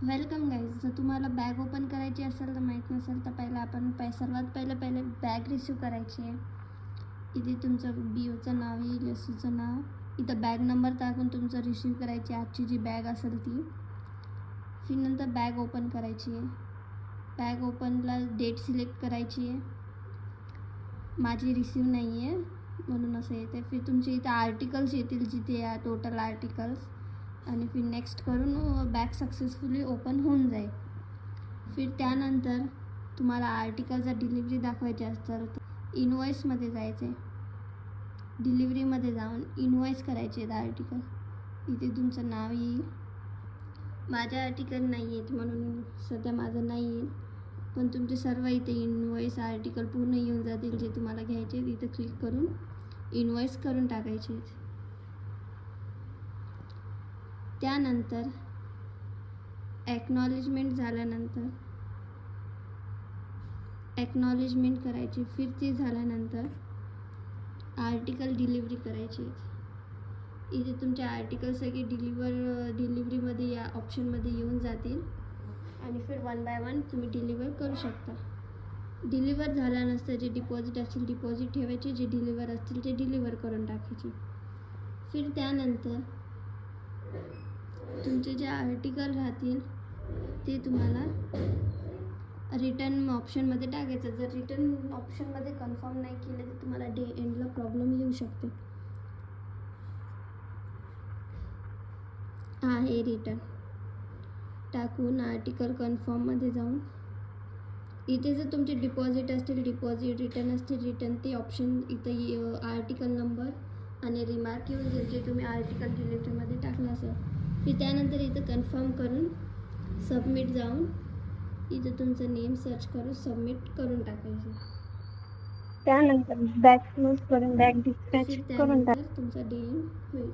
Welcome guys. जर तुम्हाला bag open करायची असेल तर माहीत नसेल तर सर्वात पहिले बॅग रिसीव करायची आहे. इथे तुमचं BOचं नाव येईल, SOचं नाव, इथं बॅग नंबर टाकून तुमचं रिसीव करायची आजची जी बॅग असेल ती. फिर नंतर बॅग ओपन करायची आहे. बॅग ओपनला डेट सिलेक्ट करायची आहे. माझी रिसीव नाही आहे म्हणून असं येते. फिर तुमचे इथं आर्टिकल्स येतील जिथे या टोटल आर्टिकल्स, आणि फिर नेक्स्ट करून बॅग सक्सेसफुली ओपन होऊन जाईल. फिर त्यानंतर तुम्हाला आर्टिकलचा डिलिव्हरी दाखवायची असेल तर इनवॉइसमध्ये जायचं आहे. डिलिव्हरीमध्ये जाऊन इनवॉइस करायचे आहेत आर्टिकल. इथे तुमचं नाव येईल. माझ्या आर्टिकल नाही आहेत म्हणून सध्या माझं नाही येईल, पण तुमचे सर्व इथे इनवॉइस आर्टिकल पूर्ण येऊन जातील जे तुम्हाला घ्यायचे आहेत. इथं क्लिक करून इनवॉइस करून टाकायचे आहेत. त्यानंतर ॲक्नॉलेजमेंट करायची. फिर ती झाल्यानंतर आर्टिकल डिलिव्हरी करायची. इथे तुमचे आर्टिकल सगळे डिलिव्हरीमध्ये या ऑप्शनमध्ये येऊन जातील आणि फिर 1 बाय 1 तुम्ही डिलिव्हर करू शकता. डिलिव्हर झाल्यानंतर जे डिपॉझिट असेल डिपॉझिट ठेवायचे, जे डिलिव्हर असतील ते डिलिव्हर करून टाकायचे. फिर त्यानंतर तुमचे जे आर्टिकल राहतील ते तुम्हाला रिटर्न ऑप्शनमध्ये टाकायचं. जर रिटर्न ऑप्शनमध्ये कन्फर्म नाही केलं तर तुम्हाला डे एंडला प्रॉब्लेम येऊ शकते. आहे रिटर्न टाकून आर्टिकल कन्फर्ममध्ये जाऊन इथे जर तुमचे डिपॉझिट असतील डिपॉझिट, रिटर्न असतील रिटर्न, ते ऑप्शन इथं आर्टिकल नंबर आणि रिमार्क येऊन जाईल जे तुम्ही आर्टिकल डिलिव्हरीमध्ये टाकलं असेल. फिर त्यानंतर इथं कन्फर्म करून सबमिट जाऊन इथं तुमचं नेम सर्च करून सबमिट करून टाकायचं. त्यानंतर बॅग क्लोज करून बॅग डिस्पॅच करून त्यानंतर तुमचा डे होईल.